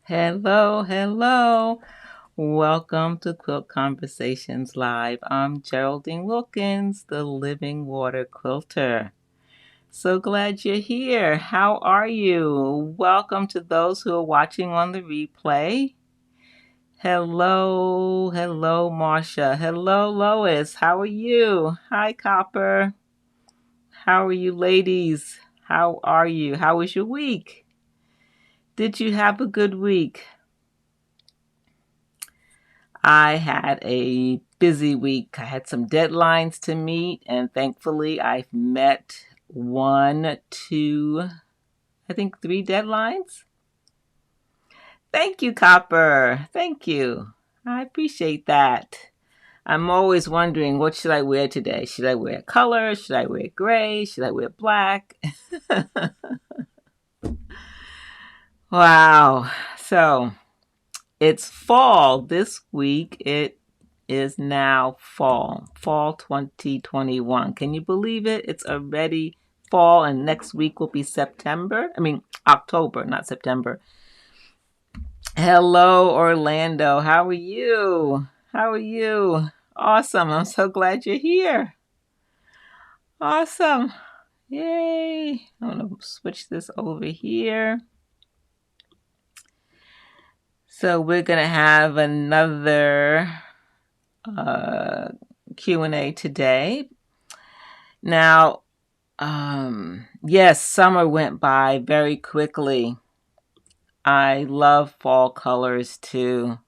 Hello, hello. Welcome to Quilt Conversations Live. I'm Geraldine Wilkins, the Living Water Quilter. So glad you're here. How are you? Welcome to those who are watching on the replay. Hello, hello, Marcia. Hello, Lois. How are you? Hi, Copper. How are you, ladies? How are you? How was your week? Did you have a good week? I had a busy week. I had some deadlines to meet, and thankfully I've met one, two, I think three deadlines. Thank you, Copper. Thank you. I appreciate that. I'm always wondering, what should I wear today? Should I wear color? Should I wear gray? Should I wear black? Wow. So it's fall this week. It is now fall 2021. Can you believe it? It's already fall, and next week will be October, not September. Hello, Orlando. How are you? How are you? Awesome. I'm so glad you're here. Awesome. Yay. I'm going to switch this over here. So we're going to have another Q&A today. Now, yes, summer went by very quickly. I love fall colors too.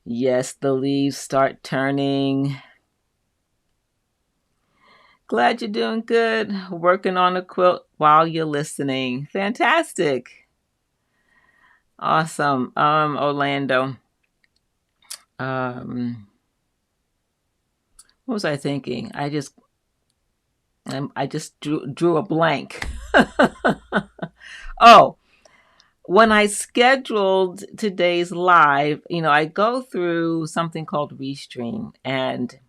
Yes, the leaves start turning. Glad you're doing good. Working on a quilt while you're listening. Fantastic. Awesome. Orlando. What was I thinking? I just drew a blank. Oh, when I scheduled today's live, I go through something called Restream, and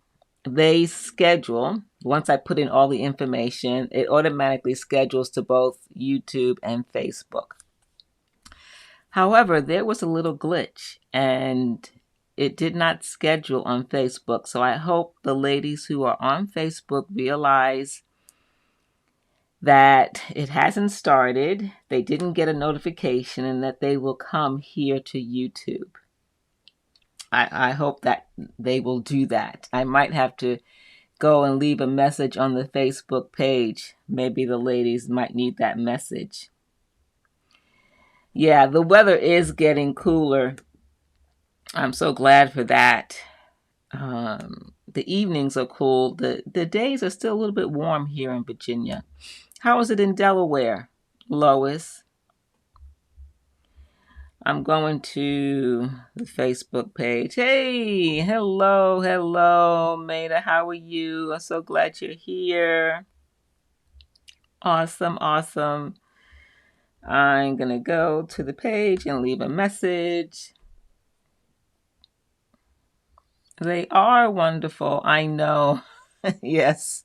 they schedule, once I put in all the information, it automatically schedules to both YouTube and Facebook. However, there was a little glitch, and it did not schedule on Facebook. So I hope the ladies who are on Facebook realize that it hasn't started, they didn't get a notification, and that they will come here to YouTube. I hope that they will do that. I might have to go and leave a message on the Facebook page. Maybe the ladies might need that message. Yeah, the weather is getting cooler. I'm so glad for that. The evenings are cool. The days are still a little bit warm here in Virginia. How is it in Delaware, Lois? I'm going to the Facebook page. Hey, hello, Maida. How are you? I'm so glad you're here. Awesome. I'm going to go to the page and leave a message. They are wonderful. I know. Yes.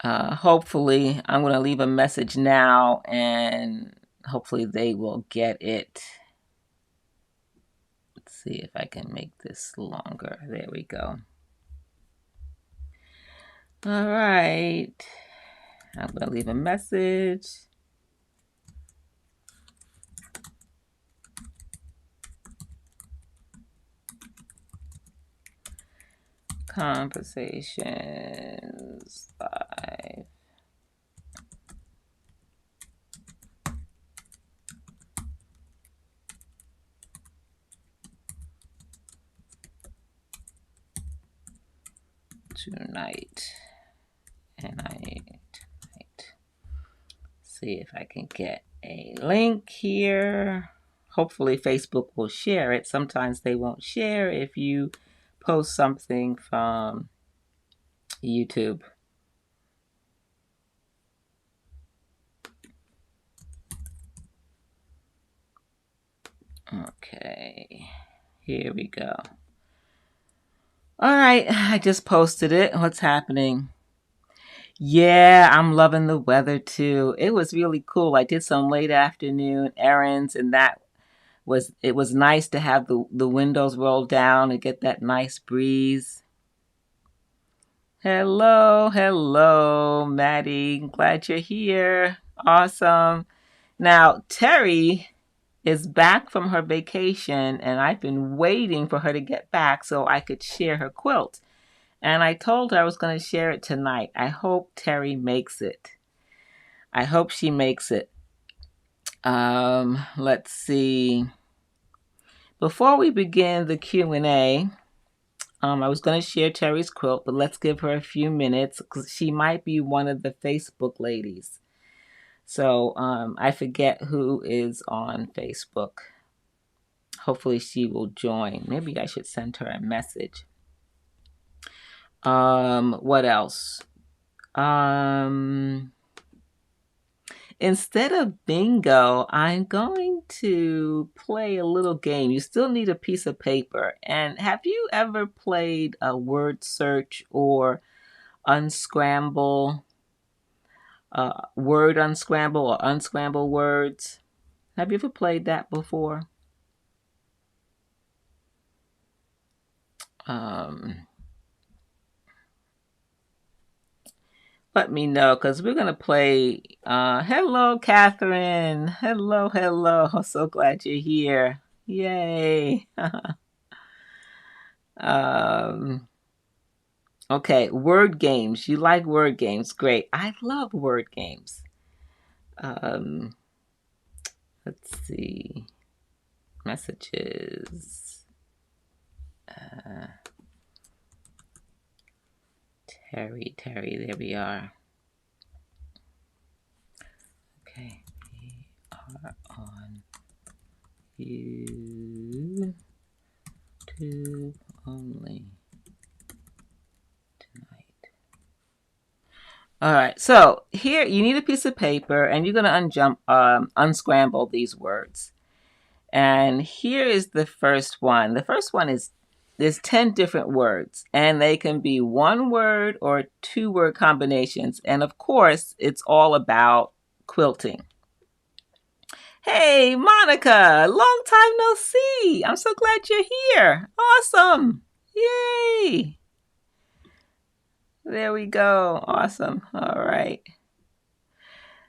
Hopefully, I'm going to leave a message now, and hopefully they will get it. Let's see if I can make this longer. There we go. All right. I'm going to leave a message. Conversations live. Tonight. See if I can get a link here. Hopefully Facebook will share it. Sometimes they won't share if you post something from YouTube. Okay, here we go. All right, I just posted it. What's happening? Yeah, I'm loving the weather too. It was really cool. I did some late afternoon errands, and it was nice to have the windows rolled down and get that nice breeze. Hello, hello, Maddie. Glad you're here. Awesome. Now, Terry is back from her vacation, and I've been waiting for her to get back so I could share her quilt. And I told her I was going to share it tonight. I hope Terry makes it. I hope she makes it. Let's see. Before we begin the Q&A, I was going to share Terry's quilt, but let's give her a few minutes because she might be one of the Facebook ladies. So I forget who is on Facebook. Hopefully she will join. Maybe I should send her a message. What else? Instead of bingo, I'm going to play a little game. You still need a piece of paper. And have you ever played a word search or unscramble, word unscramble or unscramble words? Have you ever played that before? Let me know because we're going to play. Hello, Catherine. Hello, hello. So glad you're here. Yay. Okay, word games. You like word games. Great. I love word games. Let's see. Messages. Terry, there we are. Okay, we are on YouTube only tonight. All right, so here you need a piece of paper and you're going to unscramble these words. And here is the first one. The first one is there's 10 different words, and they can be one word or two word combinations. And of course, it's all about quilting. Hey, Monica, long time no see. I'm so glad you're here. Awesome. Yay. There we go. Awesome. All right.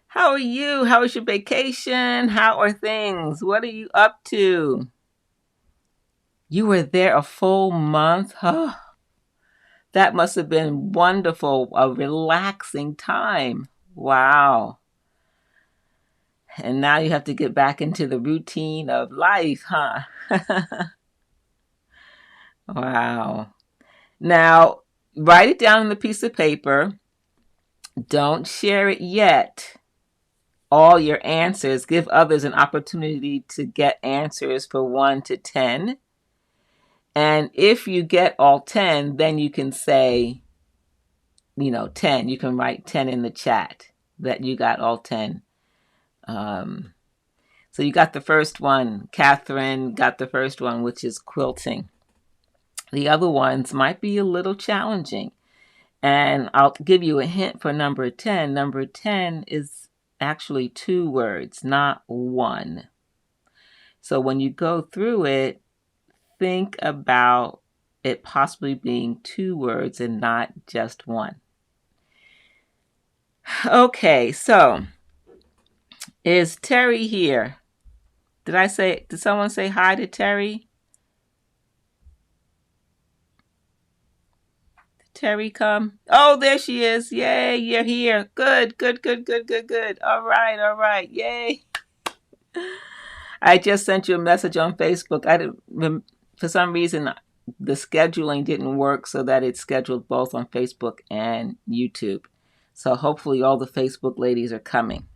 How are you? How was your vacation? How are things? What are you up to? You were there a full month? Huh? That must have been wonderful, a relaxing time. Wow. And now you have to get back into the routine of life, huh? Wow. Now, write it down on a piece of paper. Don't share it yet. All your answers. Give others an opportunity to get answers for 1 to 10. And if you get all 10, then you can say, 10. You can write 10 in the chat that you got all 10. So you got the first one. Catherine got the first one, which is quilting. The other ones might be a little challenging. And I'll give you a hint for number 10. Number 10 is actually 2 words, not 1. So when you go through it, think about it possibly being 2 words and not just 1. Okay, so is Terry here? Did someone say hi to Terry? Did Terry come? Oh, there she is. Yay, you're here. Good. All right. Yay. I just sent you a message on Facebook. For some reason, the scheduling didn't work so that it's scheduled both on Facebook and YouTube. So hopefully all the Facebook ladies are coming.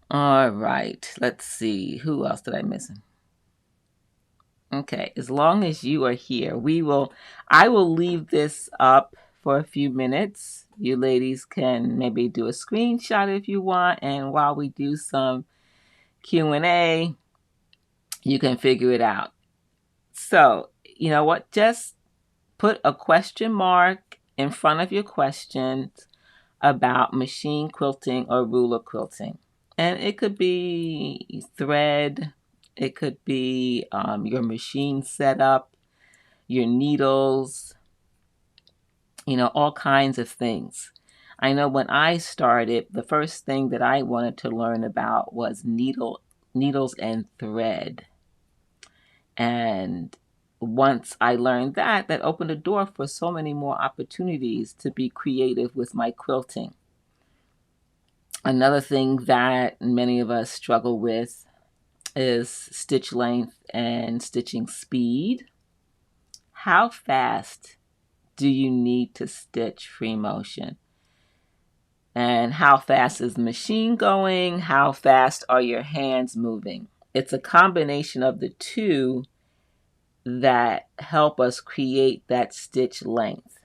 All right, let's see. Who else did I miss? Okay, as long as you are here, I will leave this up for a few minutes. You ladies can maybe do a screenshot if you want, and while we do some Q&A, you can figure it out. So, you know what? Just put a question mark in front of your questions about machine quilting or ruler quilting. And it could be thread, it could be your machine setup, your needles, all kinds of things. I know when I started, the first thing that I wanted to learn about was needles and thread. And once I learned that opened a door for so many more opportunities to be creative with my quilting. Another thing that many of us struggle with is stitch length and stitching speed. How fast do you need to stitch free motion? And how fast is the machine going? How fast are your hands moving? It's a combination of the two that help us create that stitch length.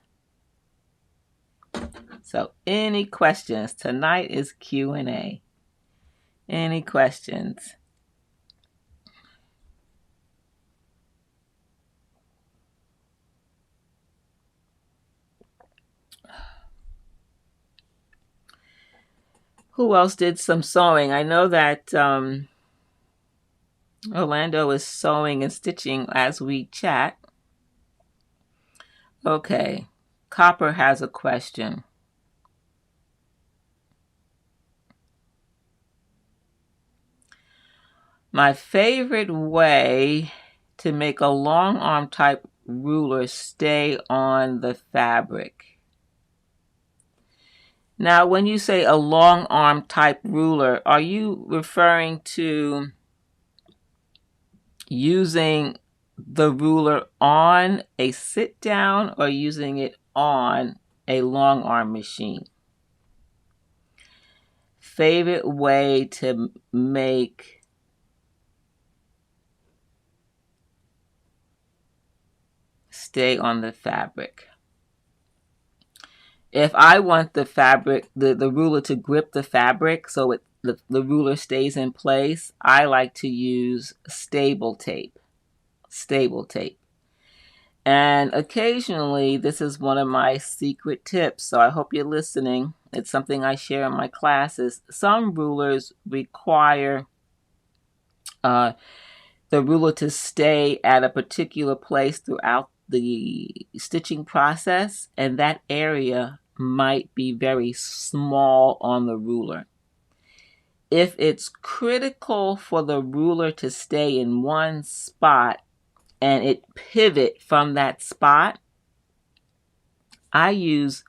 So any questions? Tonight is Q&A. Any questions? Who else did some sewing? I know that Orlando is sewing and stitching as we chat. Okay, Copper has a question. My favorite way to make a long arm type ruler stay on the fabric. Now, when you say a long arm type ruler, are you referring to using the ruler on a sit down or using it on a long arm machine? Favorite way to make stay on the fabric. If I want the fabric, the ruler to grip the fabric so the ruler stays in place, I like to use stable tape. And occasionally, this is one of my secret tips, so I hope you're listening. It's something I share in my classes. Some rulers require the ruler to stay at a particular place throughout the stitching process, and that area might be very small on the ruler. If it's critical for the ruler to stay in one spot and it pivot from that spot, I use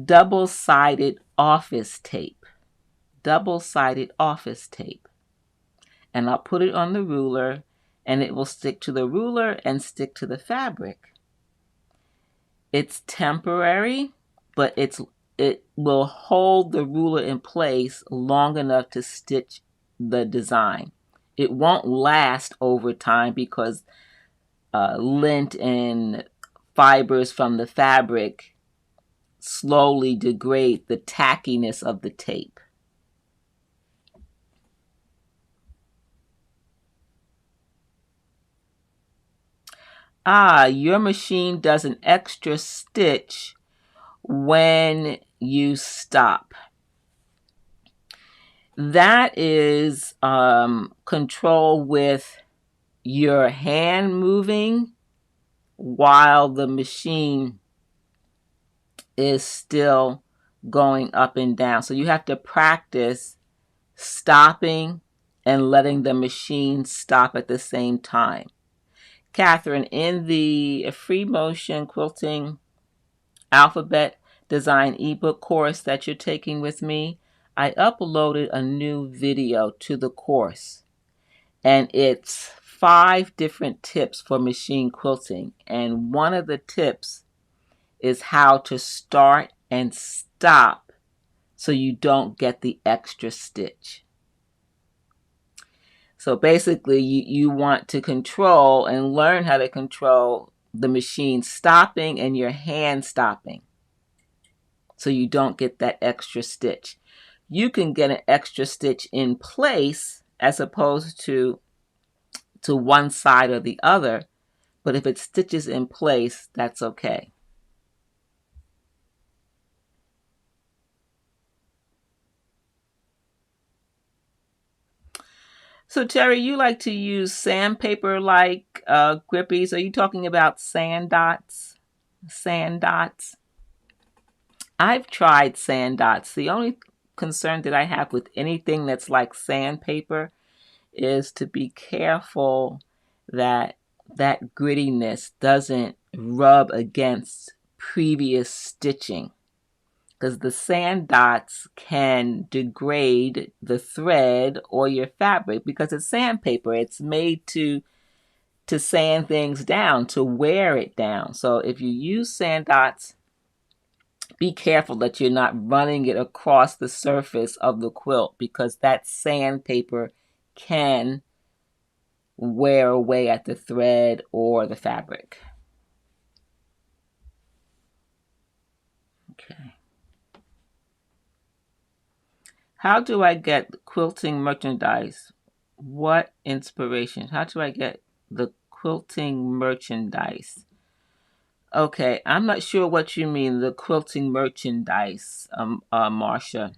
double-sided office tape. And I'll put it on the ruler, and it will stick to the ruler and stick to the fabric. It's temporary, but it will hold the ruler in place long enough to stitch the design. It won't last over time because lint and fibers from the fabric slowly degrade the tackiness of the tape. Your machine does an extra stitch when you stop. That is control with your hand moving while the machine is still going up and down. So you have to practice stopping and letting the machine stop at the same time. Catherine, in the free motion quilting alphabet design ebook course that you're taking with me, I uploaded a new video to the course, and it's 5 different tips for machine quilting. And one of the tips is how to start and stop so you don't get the extra stitch. So basically, you want to control and learn how to control the machine stopping and your hand stopping so you don't get that extra stitch. You can get an extra stitch in place as opposed to one side or the other, but if it stitches in place, that's okay. So Terry, you like to use sandpaper like grippies. Are you talking about sand dots? Sand dots? I've tried sand dots. The only concern that I have with anything that's like sandpaper is to be careful that that grittiness doesn't rub against previous stitching, because the sand dots can degrade the thread or your fabric because it's sandpaper. It's made to sand things down, to wear it down. So if you use sand dots, be careful that you're not running it across the surface of the quilt, because that sandpaper can wear away at the thread or the fabric. Okay. How do I get quilting merchandise? What inspiration? How do I get the quilting merchandise? Okay, I'm not sure what you mean, the quilting merchandise, Marcia.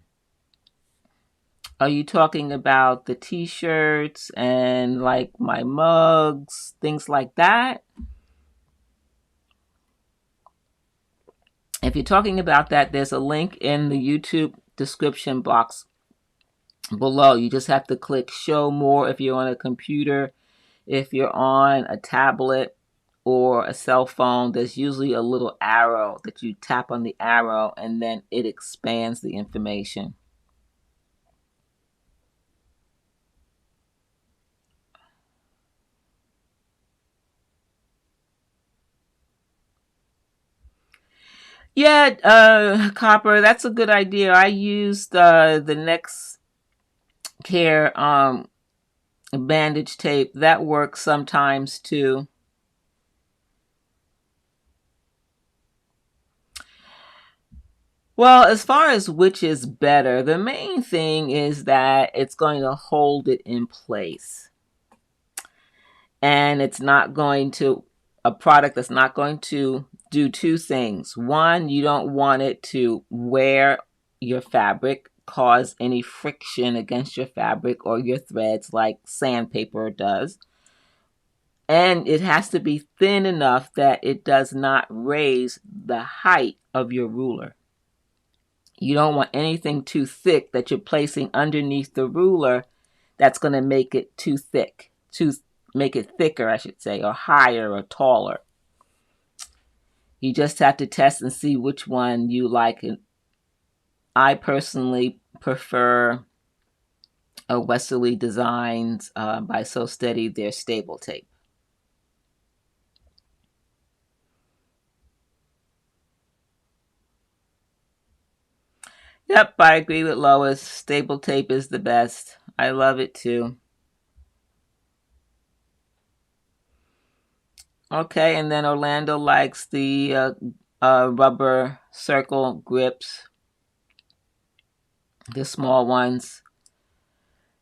Are you talking about the t-shirts and like my mugs, things like that? If you're talking about that, there's a link in the YouTube description box below. You just have to click show more if you're on a computer. If you're on a tablet or a cell phone, there's usually a little arrow that you tap on the arrow and then it expands the information. Yeah, Copper, that's a good idea. I used the Next Care bandage tape. That works sometimes too. Well, as far as which is better, the main thing is that it's going to hold it in place. And it's not going to, a product that's not going to do two things. One, you don't want it to wear your fabric, cause any friction against your fabric or your threads like sandpaper does. And it has to be thin enough that it does not raise the height of your ruler. You don't want anything too thick that you're placing underneath the ruler that's going to make it too thick, to make it thicker, I should say, or higher or taller. You just have to test and see which one you like. And I personally prefer Westerly Designs by So Steady, their stable tape. Yep, I agree with Lois. Stable tape is the best. I love it too. Okay, and then Orlando likes the rubber circle grips, the small ones.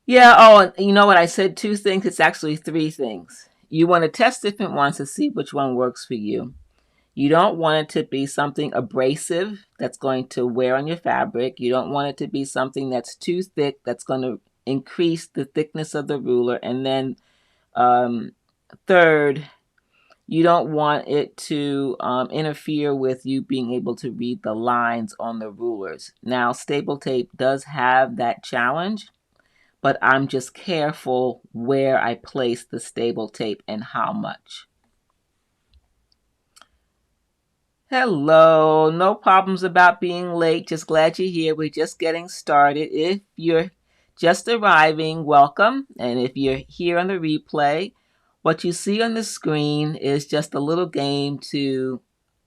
Yeah, oh, and you know what? I said two things. It's actually three things. You want to test different ones to see which one works for you. You don't want it to be something abrasive that's going to wear on your fabric. You don't want it to be something that's too thick that's going to increase the thickness of the ruler. And then third, you don't want it to interfere with you being able to read the lines on the rulers. Now, stable tape does have that challenge, but I'm just careful where I place the stable tape and how much. Hello, no problems about being late. Just glad you're here. We're just getting started. If you're just arriving, welcome. And if you're here on the replay, what you see on the screen is just a little game to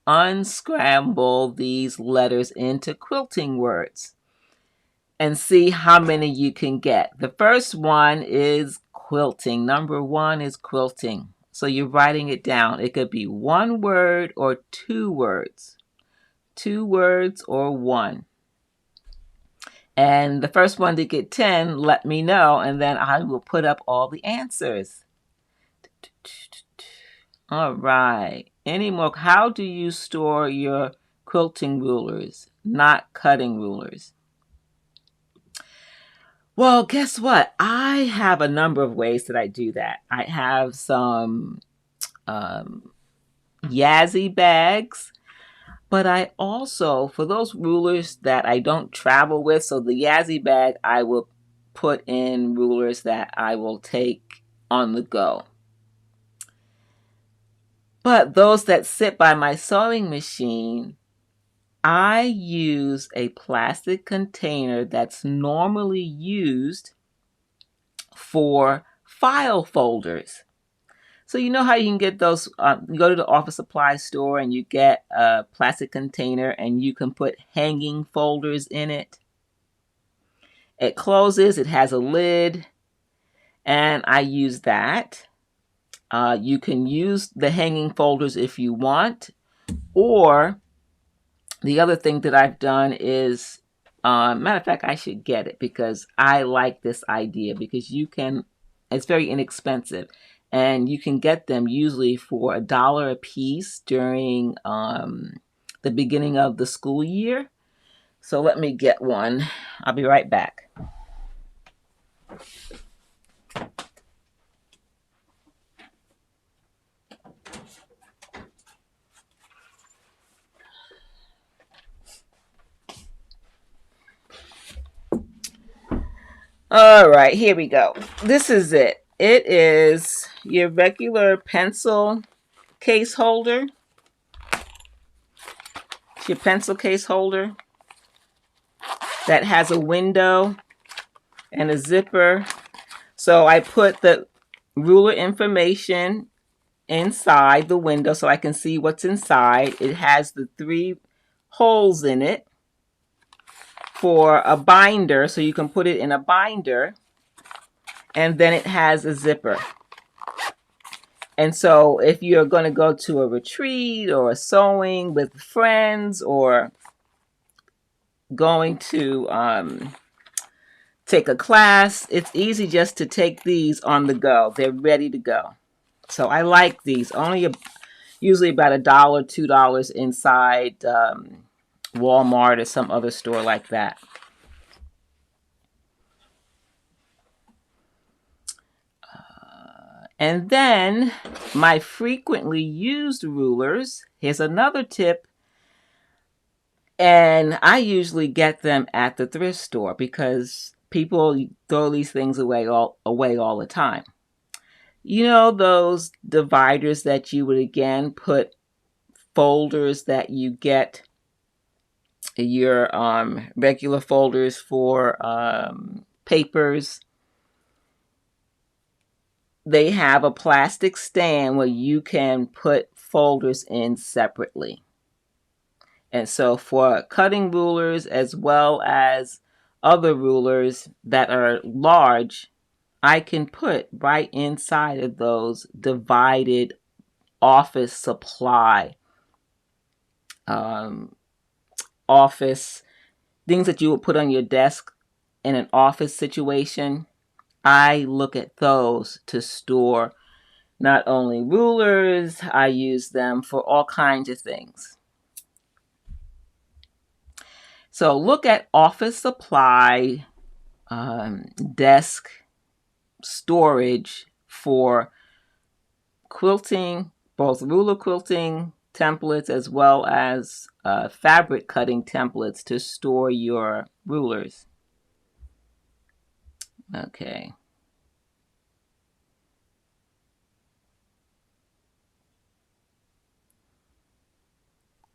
unscramble these letters into quilting words and see how many you can get. The first one is quilting. Number one is quilting. So you're writing it down. It could be one word or two words. Two words or one. And the first one to get 10, let me know, and then I will put up all the answers. All right. Any more? How do you store your quilting rulers, not cutting rulers? Well, guess what? I I have a number of ways that I do that. I have some Yazzie bags, but I also, for those rulers that I don't travel with, so the Yazzie bag, I will put in rulers that I will take on the go. But those that sit by my sewing machine, I use a plastic container that's normally used for file folders. So you know how you can get those, you go to the office supply store and you get a plastic container and you can put hanging folders in it. It closes, it has a lid, and I use that. You can use the hanging folders if you want, or the other thing that I've done is, matter of fact, I should get it because I like this idea because it's very inexpensive. And you can get them usually for $1 a piece during the beginning of the school year. So let me get one. I'll be right back. All right, here we go. This is it. It is your regular pencil case holder. It's your pencil case holder that has a window and a zipper. So I put the ruler information inside the window so I can see what's inside. It has the 3 holes in it for a binder, so you can put it in a binder, and then it has a zipper. And so if you're going to go to a retreat or a sewing with friends or going to take a class, it's easy just to take these on the go. They're ready to go. So I like these. Usually about $1, $2 inside Walmart or some other store like that. And then my frequently used rulers. Here's another tip. And I usually get them at the thrift store because people throw these things away all the time. You know those dividers that you would again put folders that you get, your regular folders for papers. They have a plastic stand where you can put folders in separately. And so for cutting rulers as well as other rulers that are large, I can put right inside of those divided office supply, office things that you would put on your desk in an office situation. I look at those to store not only rulers, I use them for all kinds of things. So look at office supply, desk storage for quilting, both ruler quilting templates as well as fabric cutting templates to store your rulers. Okay.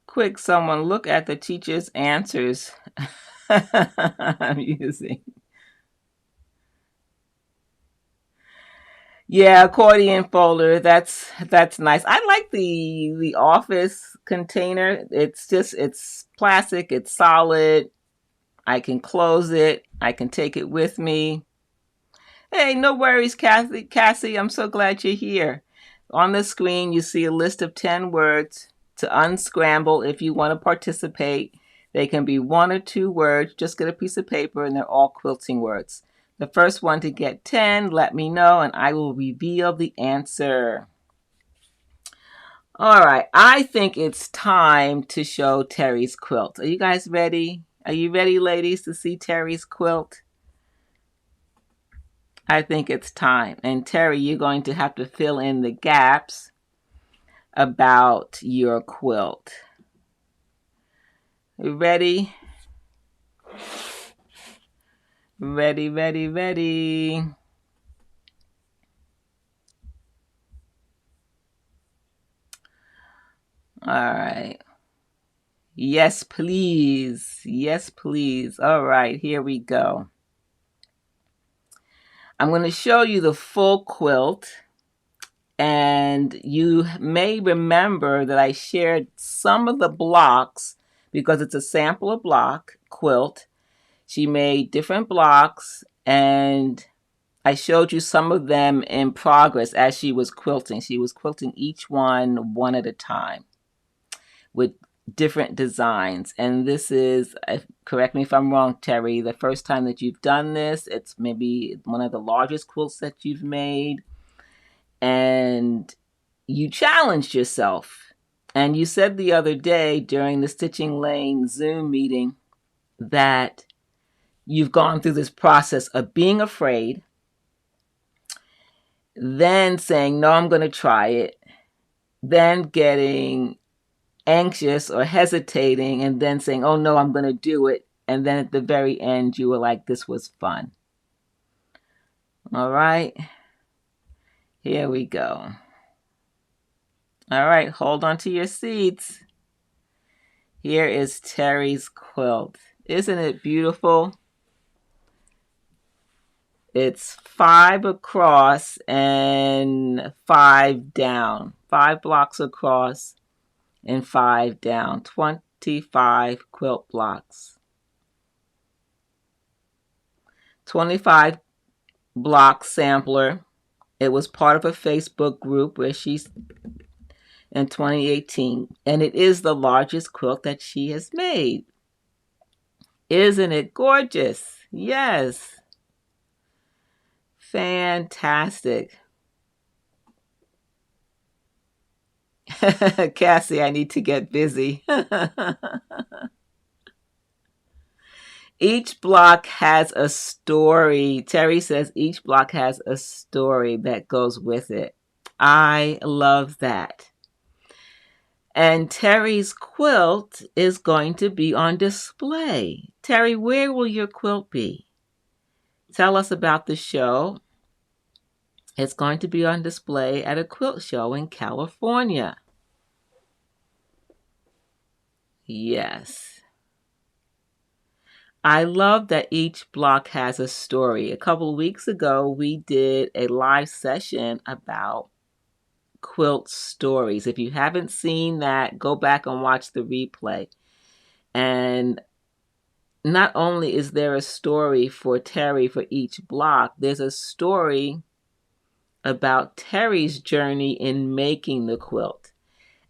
Quick, someone look at the teacher's answers I'm using. Yeah, accordion folder. That's nice. I like the office container. It's plastic, it's solid. I can close it. I can take it with me. Hey, no worries, Cassie. Cassie, I'm so glad you're here. On the screen, you see a list of 10 words to unscramble if you want to participate. They can be 1 or 2 words. Just get a piece of paper and they're all quilting words. The first one to get 10, let me know and I will reveal the answer. All right, I think it's time to show Terry's quilt. Are you guys ready? Are you ready, ladies, to see Terry's quilt? I think it's time. And Terry, you're going to have to fill in the gaps about your quilt. Ready? Ready, ready, ready. All right. Yes, please. Yes, please. All right, here we go. I'm going to show you the full quilt. And you may remember that I shared some of the blocks because it's a sample of block quilt. She made different blocks, and I showed you some of them in progress as she was quilting. She was quilting each one at a time with different designs. And this is, correct me if I'm wrong, Terry, the first time that you've done this. It's maybe one of the largest quilts that you've made. And you challenged yourself. And you said the other day during the Stitching Lane Zoom meeting that you've gone through this process of being afraid, then saying, no, I'm going to try it, then getting anxious or hesitating, and then saying, oh, no, I'm going to do it. And then at the very end, you were like, this was fun. All right. Here we go. All right. Hold on to your seats. Here is Terry's quilt. Isn't it beautiful? It's 5 across and 5 down. 5 blocks across and 5 down. 25 quilt blocks. 25 block sampler. It was part of a Facebook group where she's in 2018. And it is the largest quilt that she has made. Isn't it gorgeous? Yes. Fantastic. Cassie, I need to get busy. Each block has a story. Terry says each block has a story that goes with it. I love that. And Terry's quilt is going to be on display. Terry, where will your quilt be? Tell us about the show. It's going to be on display at a quilt show in California. Yes. I love that each block has a story. A couple of weeks ago, we did a live session about quilt stories. If you haven't seen that, go back and watch the replay. And not only is there a story for Terry for each block, there's a story about Terry's journey in making the quilt.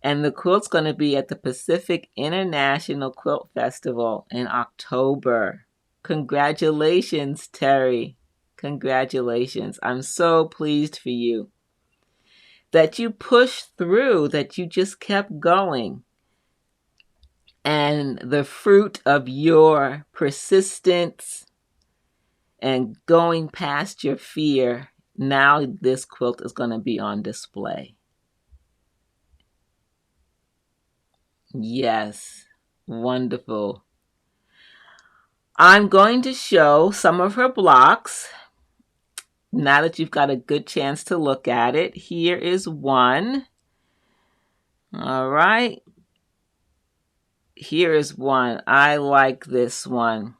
And the quilt's going to be at the Pacific International Quilt Festival in October. Congratulations, Terry. Congratulations. I'm so pleased for you that you pushed through, that you just kept going. And the fruit of your persistence and going past your fear, now this quilt is going to be on display. Yes, wonderful. I'm going to show some of her blocks now that you've got a good chance to look at it. Here is one. All right. Here is one. I like this one.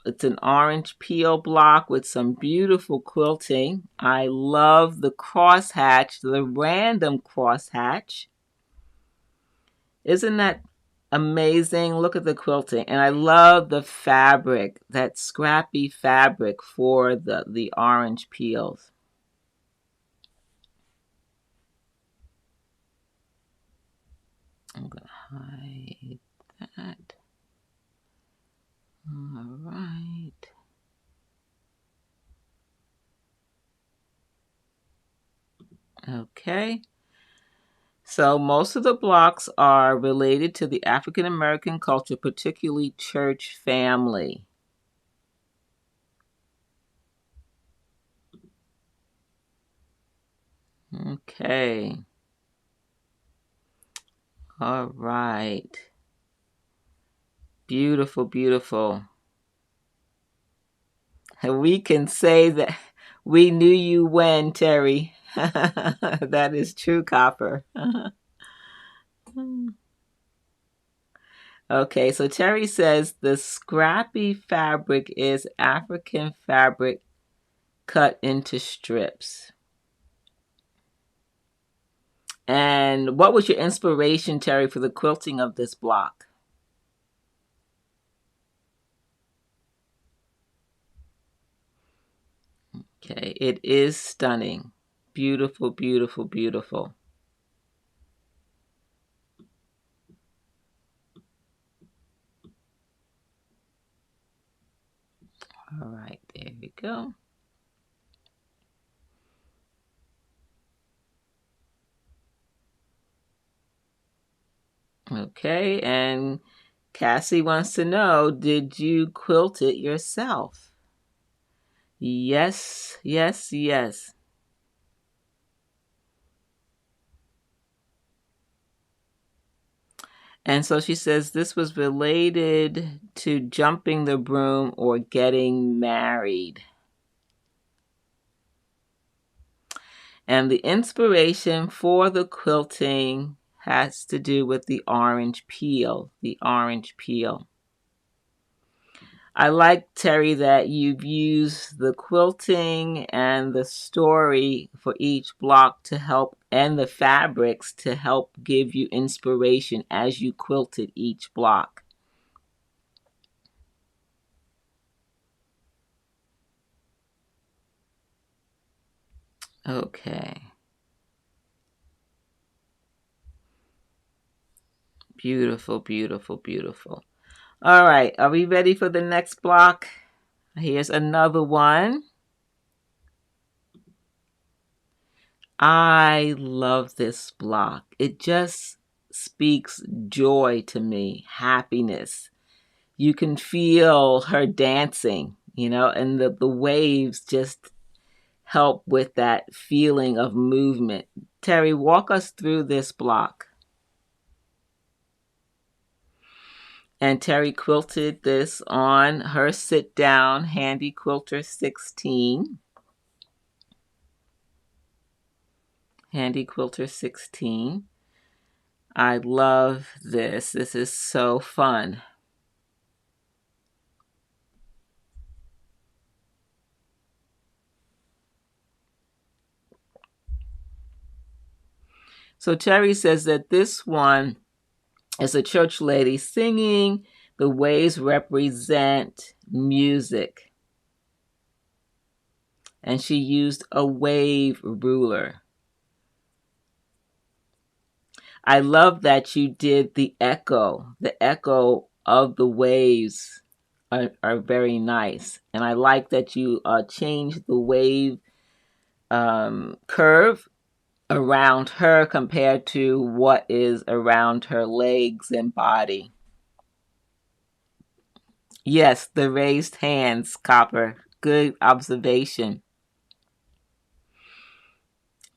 It's an orange peel block with some beautiful quilting. I love the crosshatch, the random crosshatch. Isn't that amazing? Look at the quilting. And I love the fabric, that scrappy fabric for the orange peels. I'm going to hide that. All right. Okay. So most of the blocks are related to the African American culture, particularly church family. Okay. All right. Beautiful, beautiful. And we can say that we knew you when, Terry. That is true, Copper. Okay, so Terry says the scrappy fabric is African fabric cut into strips. And what was your inspiration, Terry, for the quilting of this block? Okay, it is stunning. Beautiful, beautiful, beautiful. All right, there we go. Okay, and Cassie wants to know, did you quilt it yourself? Yes, yes, yes. And so she says this was related to jumping the broom or getting married. And the inspiration for the quilting has to do with the orange peel, the orange peel. I like, Terry, that you've used the quilting and the story for each block to help, and the fabrics to help give you inspiration as you quilted each block. Okay. Beautiful, beautiful, beautiful. All right, are we ready for the next block? Here's another one. I love this block. It just speaks joy to me, happiness. You can feel her dancing, and the waves just help with that feeling of movement. Terry, walk us through this block. And Terry quilted this on her sit-down Handy Quilter 16. Handy Quilter 16. I love this. This is so fun. So Terry says that this one is a church lady singing. The waves represent music. And she used a wave ruler. I love that you did the echo. The echo of the waves are very nice. And I like that you changed the wave curve around her compared to what is around her legs and body. Yes, the raised hands, Copper. Good observation.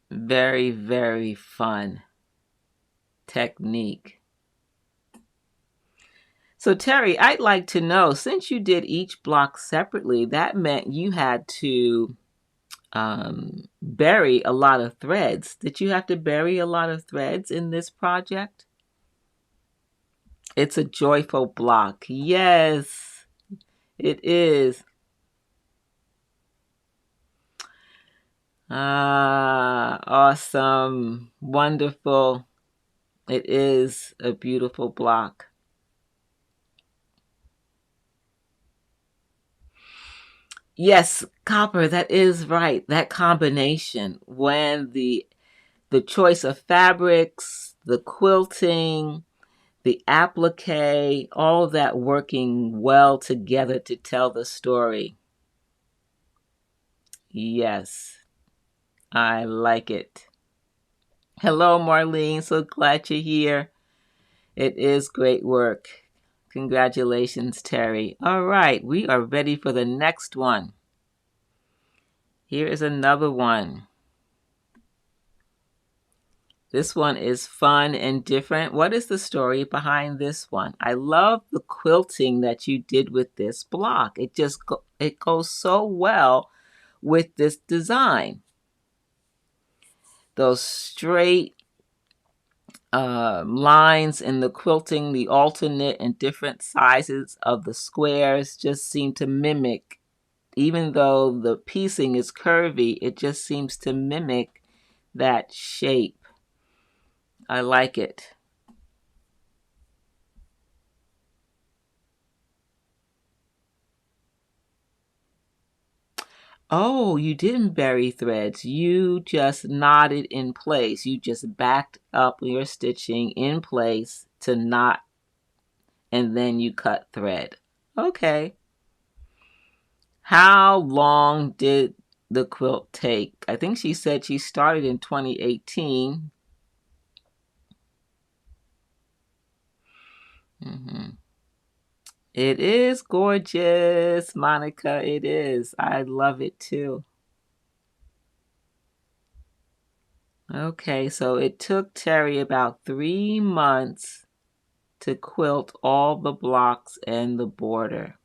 Very, very fun technique. So Terry, I'd like to know, since you did each block separately, that meant you had to bury a lot of threads. Did you have to bury a lot of threads in this project? It's a joyful block. Yes, it is. Ah, awesome. Wonderful. It is a beautiful block. Yes, Copper, that is right. That combination, when the choice of fabrics, the quilting, the applique, all that working well together to tell the story. Yes, I like it. Hello, Marlene. So glad you're here. It is great work. Congratulations, Terry. All right, we are ready for the next one. Here is another one. This one is fun and different. What is the story behind this one? I love the quilting that you did with this block. It goes so well with this design. Those straight lines in the quilting, the alternate and different sizes of the squares just seem to mimic, even though the piecing is curvy, it just seems to mimic that shape. I like it. Oh, you didn't bury threads. You just knotted in place. You just backed up your stitching in place to knot, and then you cut thread. Okay. How long did the quilt take? I think she said she started in 2018. It is gorgeous, Monica. It is. I love it too. Okay, so it took Terry about 3 months to quilt all the blocks and the border.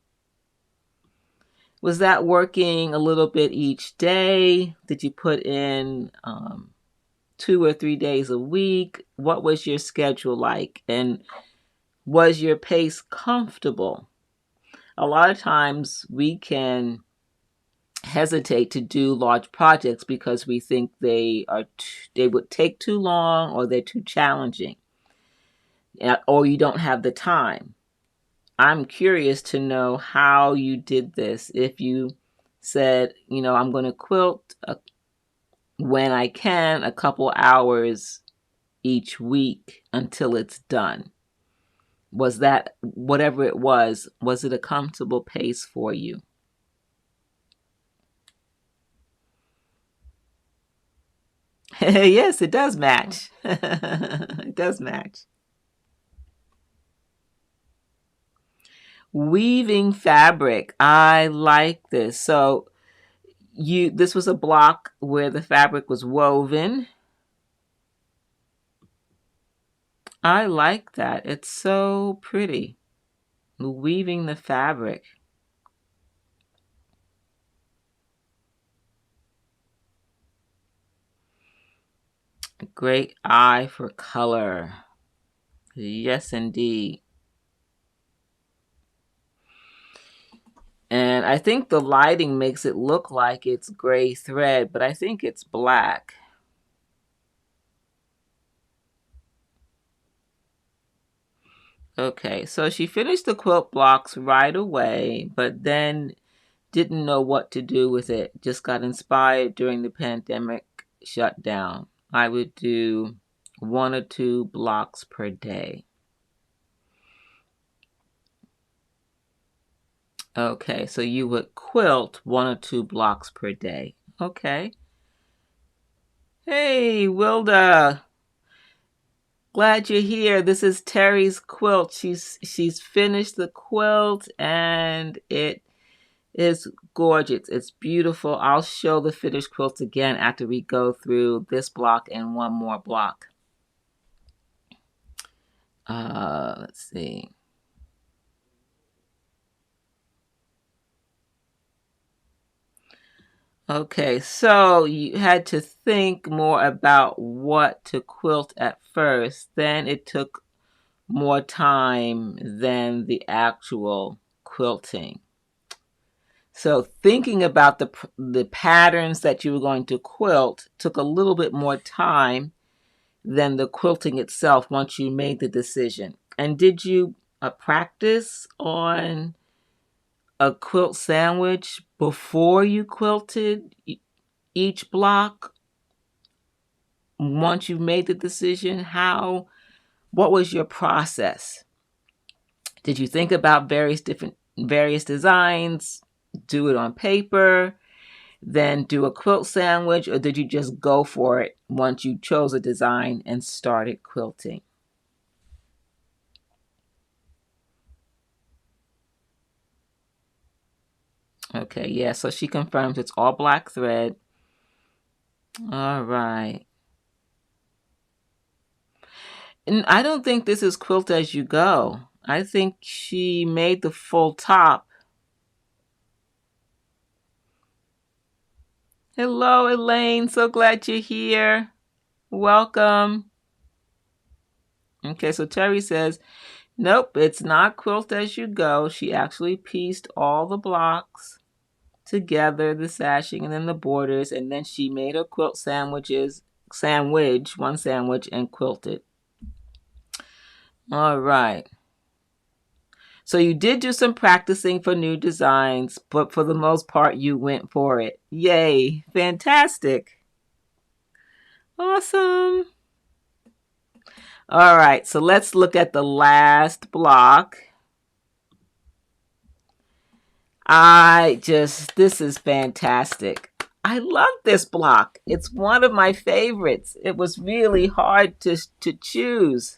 Was that working a little bit each day? Did you put in 2 or 3 days a week? What was your schedule like? And was your pace comfortable? A lot of times we can hesitate to do large projects because we think they would take too long, or they're too challenging, or you don't have the time. I'm curious to know how you did this. If you said, I'm going to quilt when I can, a couple hours each week until it's done. Was that, whatever it was it a comfortable pace for you? Yes, it does match. It does match. Weaving fabric. I like this. So this was a block where the fabric was woven. I like that. It's so pretty. Weaving the fabric. A great eye for color. Yes, indeed. And I think the lighting makes it look like it's gray thread, but I think it's black. Okay, so she finished the quilt blocks right away, but then didn't know what to do with it. Just got inspired during the pandemic shutdown. I would do 1 or 2 blocks per day. Okay, so you would quilt 1 or 2 blocks per day. Okay. Hey, Wilda. Glad you're here. This is Terry's quilt. She's finished the quilt and it is gorgeous. It's beautiful. I'll show the finished quilt again after we go through this block and one more block. Let's see. Okay, so you had to think more about what to quilt at first. Then it took more time than the actual quilting. So thinking about the patterns that you were going to quilt took a little bit more time than the quilting itself once you made the decision. And did you practice on a quilt sandwich before you quilted each block? Once you made the decision, what was your process? Did you think about various designs, do it on paper, then do a quilt sandwich, or did you just go for it once you chose a design and started quilting? Okay, yeah, so she confirms it's all black thread. All right. I don't think this is Quilt As You Go. I think she made the full top. Hello, Elaine. So glad you're here. Welcome. Okay, so Terry says, nope, it's not Quilt As You Go. She actually pieced all the blocks together, the sashing and then the borders, and then she made her quilt one sandwich, and quilted. All right. So you did do some practicing for new designs, but for the most part, you went for it. Yay. Fantastic. Awesome. All right, so let's look at the last block. This is fantastic. I love this block. It's one of my favorites. It was really hard to choose.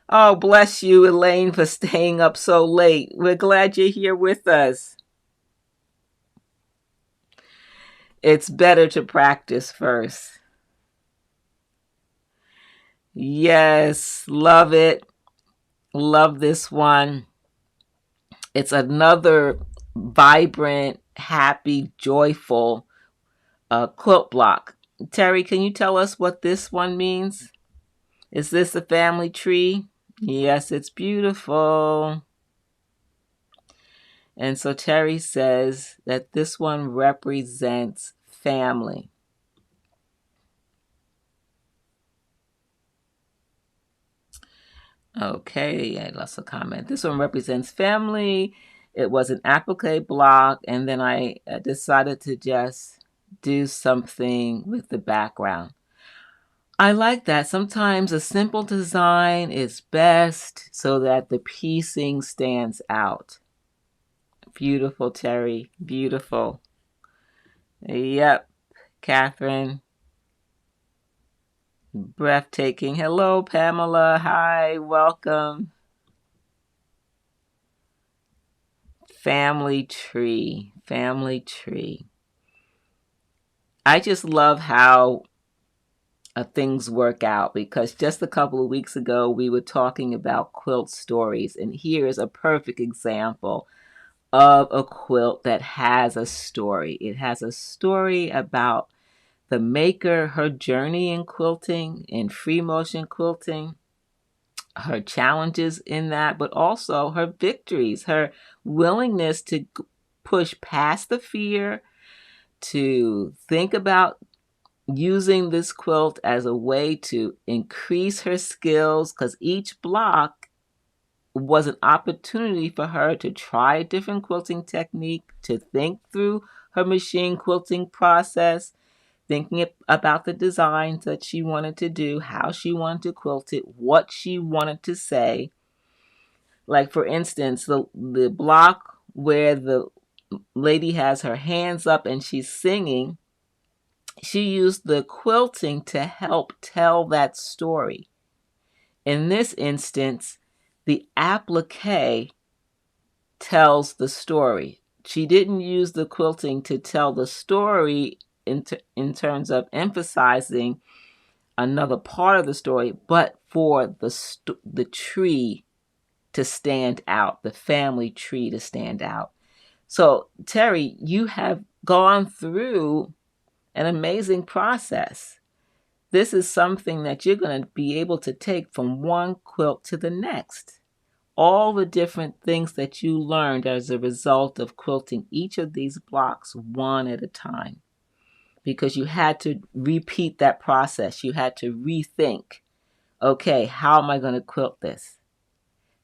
Oh, bless you, Elaine, for staying up so late. We're glad you're here with us. It's better to practice first. Yes, love it. Love this one. It's another vibrant, happy, joyful quilt block. Terry, can you tell us what this one means? Is this a family tree? Yes, it's beautiful. And so Terry says that this one represents family. Okay, I lost a comment. This one represents family. It was an applique block, and then I decided to just do something with the background. I like that. Sometimes a simple design is best so that the piecing stands out. Beautiful, Terry. Beautiful. Yep, Catherine. Breathtaking. Hello, Pamela. Hi, welcome. Family tree. Family tree. I just love how things work out, because just a couple of weeks ago we were talking about quilt stories, and here's a perfect example of a quilt that has a story. It has a story about the maker, her journey in quilting, in free motion quilting, her challenges in that, but also her victories, her willingness to push past the fear, to think about using this quilt as a way to increase her skills, because each block was an opportunity for her to try a different quilting technique, to think through her machine quilting process, thinking about the designs that she wanted to do, how she wanted to quilt it, what she wanted to say. Like, for instance, the block where the lady has her hands up and she's singing, she used the quilting to help tell that story. In this instance, the applique tells the story. She didn't use the quilting to tell the story in terms of emphasizing another part of the story, but for the tree to stand out, the family tree to stand out. So, Terry, you have gone through an amazing process. This is something that you're going to be able to take from one quilt to the next. All the different things that you learned as a result of quilting each of these blocks one at a time. Because you had to repeat that process. You had to rethink, okay, how am I going to quilt this?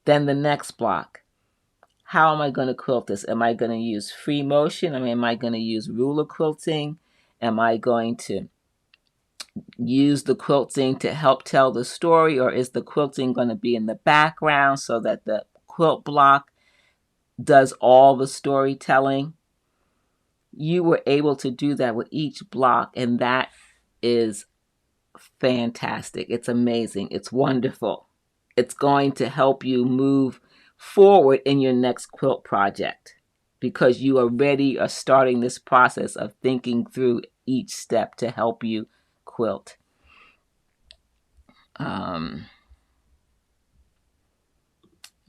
Then the next block, how am I going to quilt this? Am I going to use free motion? Am I going to use ruler quilting? Am I going to use the quilting to help tell the story, or is the quilting going to be in the background so that the quilt block does all the storytelling? You were able to do that with each block, and that is fantastic. It's amazing. It's wonderful. It's going to help you move forward in your next quilt project, because you already are starting this process of thinking through each step to help you quilt.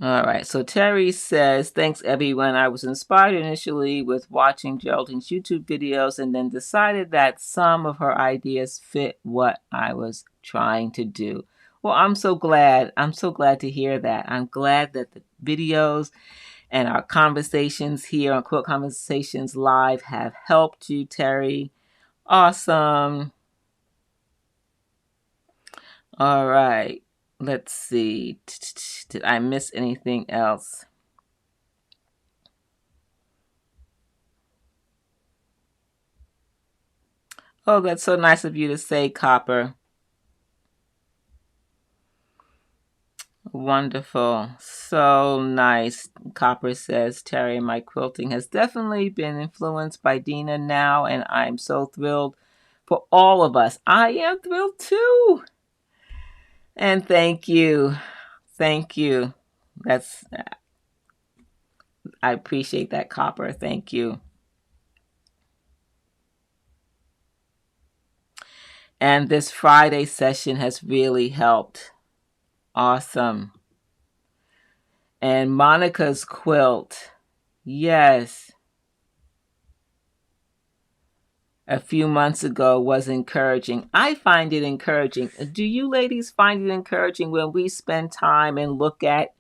All right, so Terry says, thanks everyone. I was inspired initially with watching Geraldine's YouTube videos and then decided that some of her ideas fit what I was trying to do. Well, I'm so glad. I'm so glad to hear that. I'm glad that the videos and our conversations here on Quilt Conversations Live have helped you, Terry. Awesome. All right. Let's see. Did I miss anything else? Oh, that's so nice of you to say, Copper. Wonderful. So nice. Copper says, Terry, my quilting has definitely been influenced by Dina now, and I'm so thrilled for all of us. I am thrilled too. And thank you. Thank you. I appreciate that, Copper. Thank you. And this Friday session has really helped. Awesome. And Monica's quilt. Yes. A few months ago was encouraging. I find it encouraging. Do you ladies find it encouraging when we spend time and look at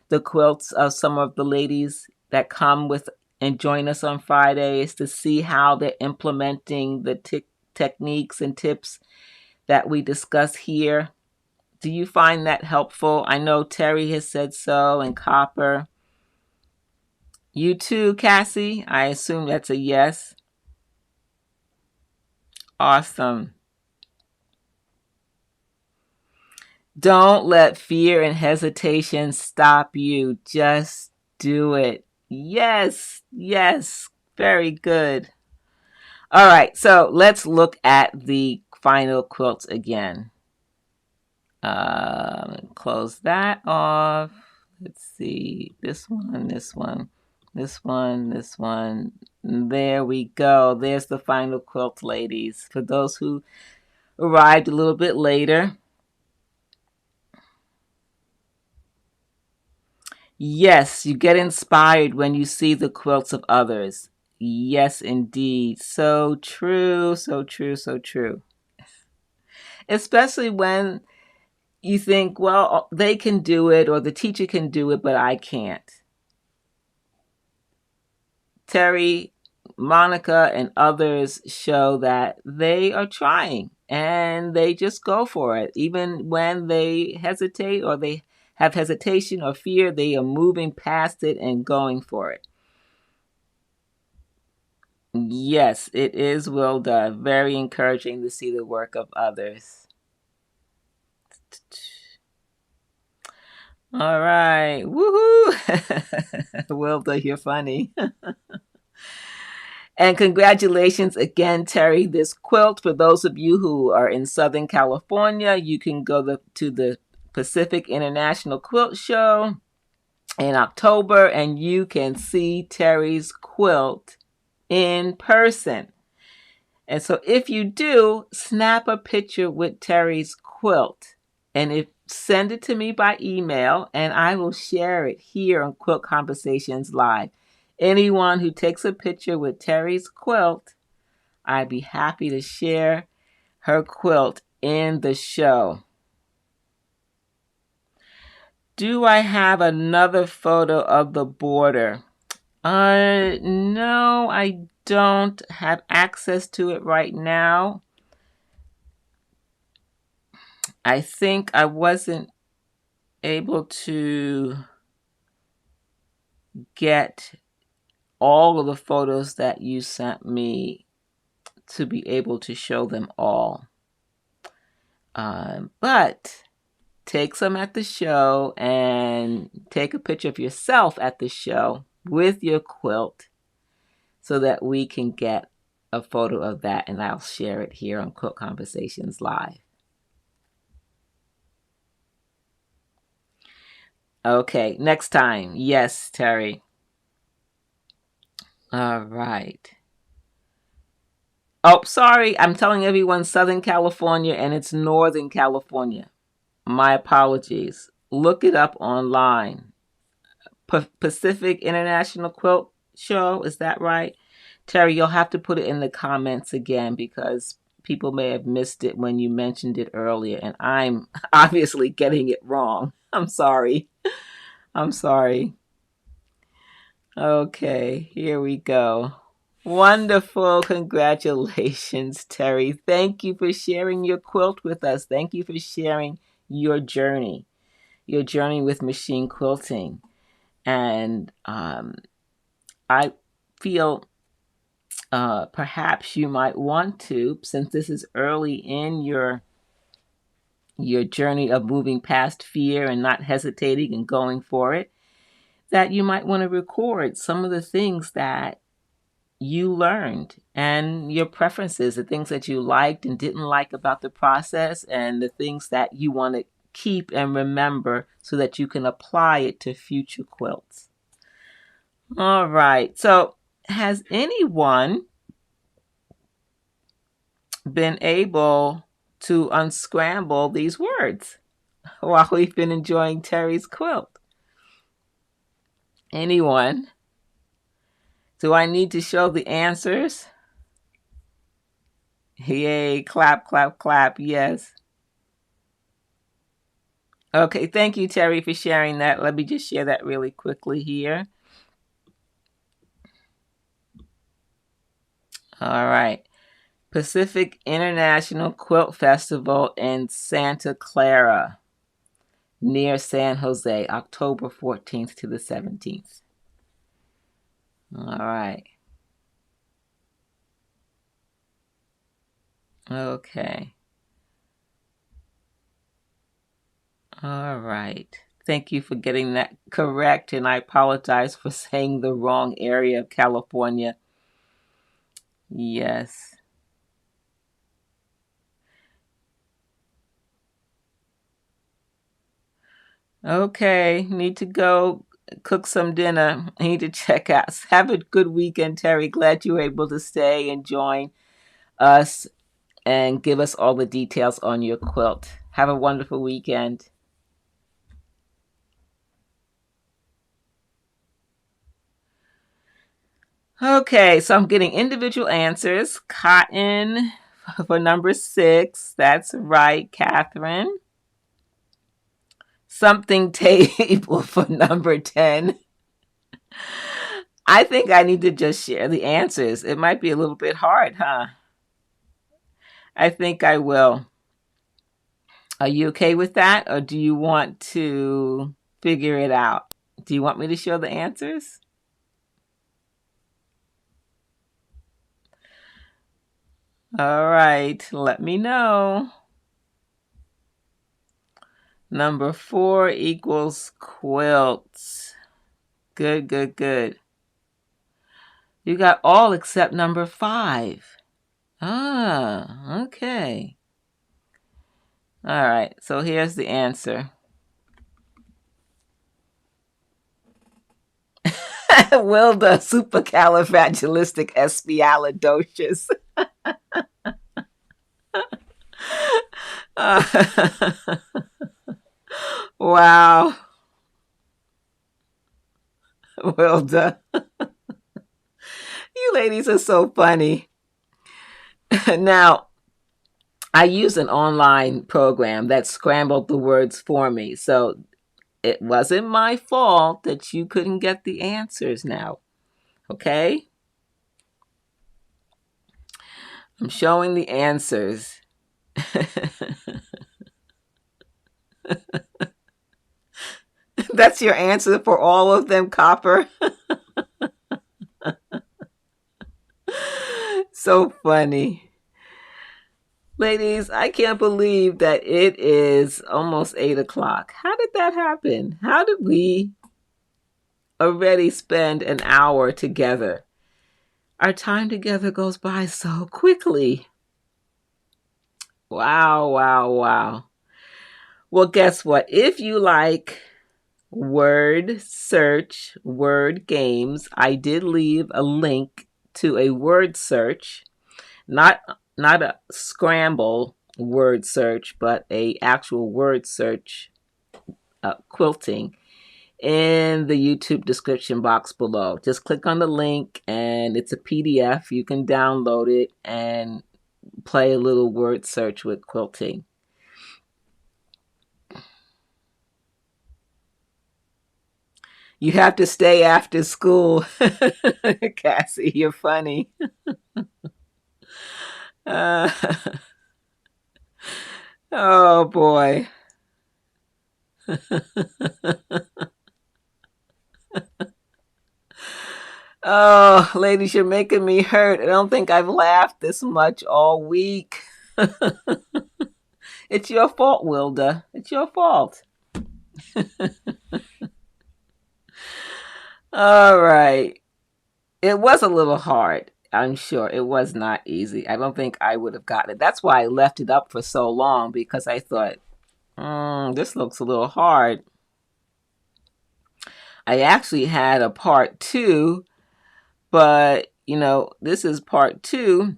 the quilts of some of the ladies that come with and join us on Fridays to see how they're implementing the techniques and tips that we discuss here? Do you find that helpful? I know Terry has said so, and Copper. You too, Cassie? I assume that's a yes. Awesome. Don't let fear and hesitation stop you. Just do it. Yes, yes. Very good. All right, so let's look at the final quilts again. Close that off. Let's see. This one, this one, this one, this one. There we go. There's the final quilt, ladies. For those who arrived a little bit later. Yes, you get inspired when you see the quilts of others. Yes, indeed. So true, so true, so true. Especially when you think, well, they can do it or the teacher can do it, but I can't. Terry, Monica, and others show that they are trying and they just go for it. Even when they hesitate or they have hesitation or fear, they are moving past it and going for it. Yes, it is well done. Very encouraging to see the work of others. All right. Woohoo! Wilda, you're funny. And congratulations again, Terry. This quilt, for those of you who are in Southern California, you can go to the Pacific International Quilt Show in October and you can see Terry's quilt in person. And so if you do, snap a picture with Terry's quilt and send it to me by email and I will share it here on Quilt Conversations Live. Anyone who takes a picture with Terry's quilt, I'd be happy to share her quilt in the show. Do I have another photo of the border? No, I don't have access to it right now. I think I wasn't able to get all of the photos that you sent me to be able to show them all. But take some at the show and take a picture of yourself at the show with your quilt so that we can get a photo of that and I'll share it here on Quilt Conversations Live. Okay, next time. Yes, Terry. All right. Oh, sorry. I'm telling everyone Southern California and it's Northern California. My apologies. Look it up online. Pacific International Quilt Show, is that right? Terry, you'll have to put it in the comments again because people may have missed it when you mentioned it earlier, and I'm obviously getting it wrong. I'm sorry. I'm sorry. Okay, here we go. Wonderful. Congratulations, Terry. Thank you for sharing your quilt with us. Thank you for sharing your journey with machine quilting. And I feel perhaps you might want to, since this is early in your journey of moving past fear and not hesitating and going for it, that you might want to record some of the things that you learned and your preferences, the things that you liked and didn't like about the process, and the things that you want to keep and remember so that you can apply it to future quilts. All right. So has anyone been able to unscramble these words while we've been enjoying Terry's quilt? Anyone? Do I need to show the answers? Yay, clap, clap, clap, yes. Okay, thank you, Terry, for sharing that. Let me just share that really quickly here. All right. Pacific International Quilt Festival in Santa Clara, near San Jose, October 14th to the 17th. All right. Okay. All right. Thank you for getting that correct, and I apologize for saying the wrong area of California. Yes. Okay, need to go cook some dinner. I need to check out. Have a good weekend, Terry. Glad you were able to stay and join us and give us all the details on your quilt. Have a wonderful weekend. Okay, so I'm getting individual answers. Cotton for number 6. That's right, Catherine. Something table for number 10. I think I need to just share the answers. It might be a little bit hard, huh? I think I will. Are you okay with that, or do you want to figure it out? Do you want me to show the answers? All right, let me know. Number 4 equals quilts. Good, good, good. You got all except number 5. Ah, okay. All right, so here's the answer. Wilda supercalifragilisticexpialidocious. Wow. Wilda. You ladies are so funny. Now, I use an online program that scrambled the words for me, so it wasn't my fault that you couldn't get the answers now. Okay? I'm showing the answers. That's your answer for all of them, Copper? So funny. Ladies, I can't believe that it is almost 8 o'clock. How did that happen? How did we already spend an hour together? Our time together goes by so quickly. Wow, wow, wow. Well, guess what? If you like word search, word games, I did leave a link to a word search, not a scramble word search, but a actual word search quilting in the YouTube description box below. Just click on the link and it's a PDF. You can download it and play a little word search with quilting. You have to stay after school. Cassie, you're funny. Oh boy. Oh, ladies, you're making me hurt. I don't think I've laughed this much all week. It's your fault, Wilda. It's your fault. All right. It was a little hard. I'm sure it was not easy. I don't think I would have gotten it. That's why I left it up for so long, because I thought, this looks a little hard. I actually had a part 2, but this is part 2.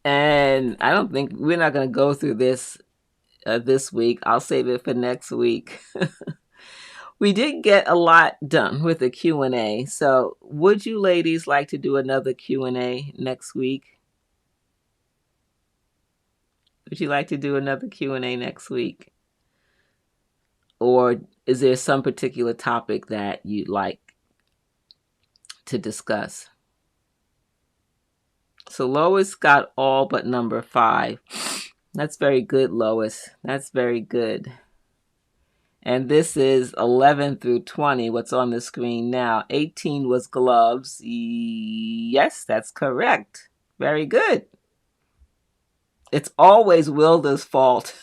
And I don't think we're not going to go through this this week. I'll save it for next week. We did get a lot done with the Q&A. So would you ladies like to do another Q&A next week? Would you like to do another Q&A next week? Or is there some particular topic that you'd like to discuss? So Lois got all but number 5. That's very good, Lois. That's very good. And this is 11 through 20, what's on the screen now. 18 was gloves. Yes, that's correct. Very good. It's always Wilda's fault.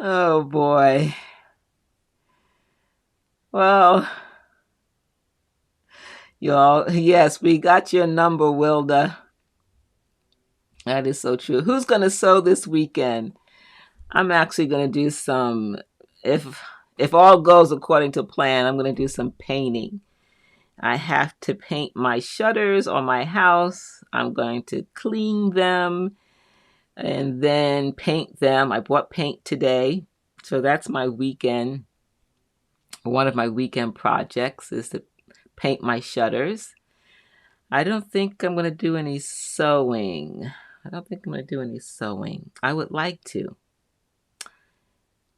Oh, boy. Well, y'all, yes, we got your number, Wilda. That is so true. Who's going to sew this weekend? I'm actually going to do some, if all goes according to plan, I'm going to do some painting. I have to paint my shutters on my house. I'm going to clean them and then paint them. I bought paint today. So that's my weekend. One of my weekend projects is to paint my shutters. I don't think I'm going to do any sewing. I would like to,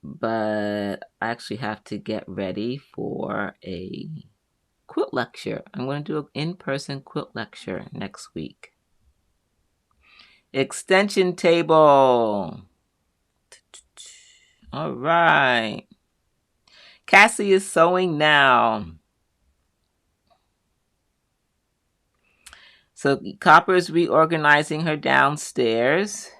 but I actually have to get ready for a quilt lecture. I'm going to do an in-person quilt lecture next week. Extension table. All right. Cassie is sewing now. So Copper is reorganizing her downstairs.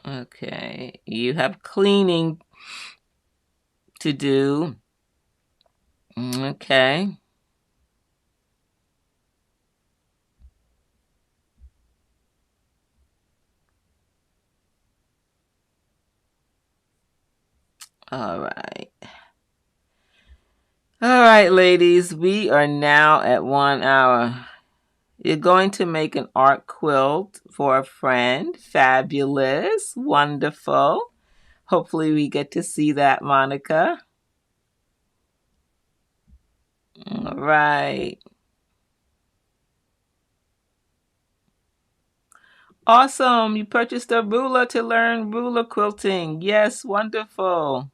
Okay, you have cleaning to do. Okay. All right. All right, ladies, we are now at 1 hour. You're going to make an art quilt for a friend. Fabulous. Wonderful. Hopefully we get to see that, Monica. All right. Awesome. You purchased a ruler to learn ruler quilting. Yes, wonderful.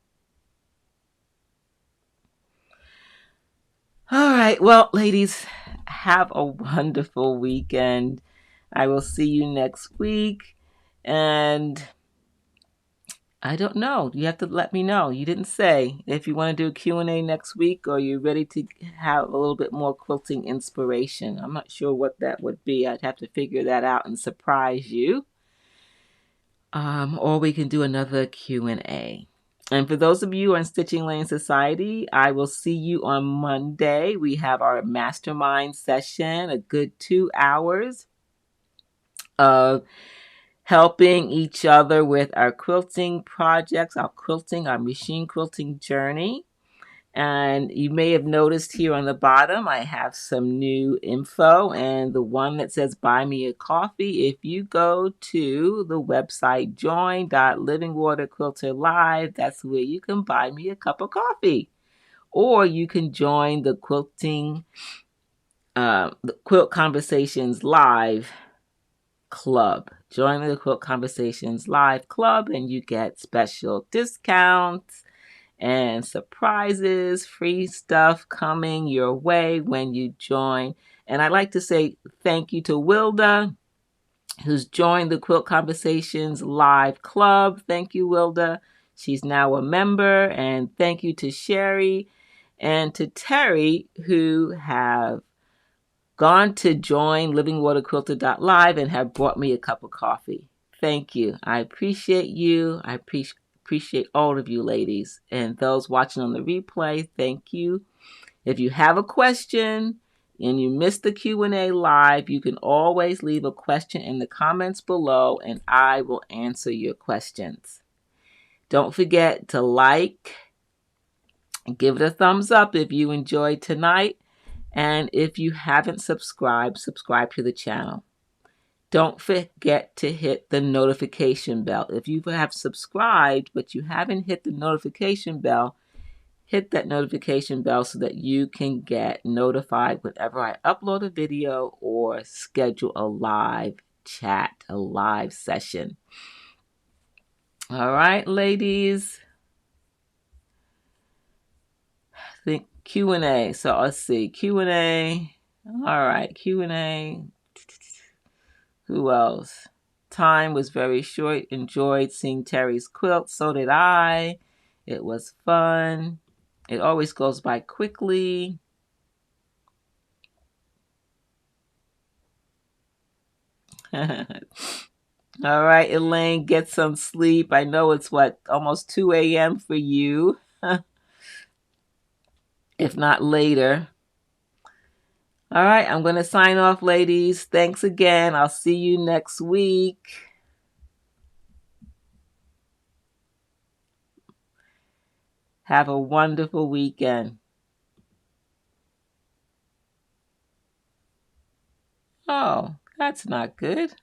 All right. Well, ladies, have a wonderful weekend. I will see you next week. And I don't know. You have to let me know. You didn't say if you want to do a Q&A next week or you're ready to have a little bit more quilting inspiration. I'm not sure what that would be. I'd have to figure that out and surprise you. Or we can do another Q&A. And for those of you on Stitching Lane Society, I will see you on Monday. We have our mastermind session, a good 2 hours of helping each other with our quilting projects, our machine quilting journey. And you may have noticed here on the bottom, I have some new info, and the one that says buy me a coffee. If you go to the website join.livingwaterquilterlive, that's where you can buy me a cup of coffee. Or you can join the the Quilt Conversations Live Club. Join the Quilt Conversations Live Club and you get special discounts and surprises, free stuff coming your way when you join. And I'd like to say thank you to Wilda, who's joined the Quilt Conversations Live Club. Thank you, Wilda. She's now a member. And thank you to Sherry and to Terry, who have gone to join livingwaterquilter.live and have brought me a cup of coffee. Thank you. I appreciate you. I appreciate all of you ladies. And those watching on the replay, thank you. If you have a question and you missed the Q&A live, you can always leave a question in the comments below and I will answer your questions. Don't forget to like and give it a thumbs up if you enjoyed tonight. And if you haven't subscribed, subscribe to the channel. Don't forget to hit the notification bell. If you have subscribed, but you haven't hit the notification bell, hit that notification bell so that you can get notified whenever I upload a video or schedule a live chat, a live session. All right, ladies. Think Q&A. So let's see. Q&A. All right, Q&A. Who else? Time was very short. Enjoyed seeing Terry's quilt. So did I. It was fun. It always goes by quickly. All right, Elaine, get some sleep. I know it's almost 2 a.m. for you. If not later. All right, I'm going to sign off, ladies. Thanks again. I'll see you next week. Have a wonderful weekend. Oh, that's not good.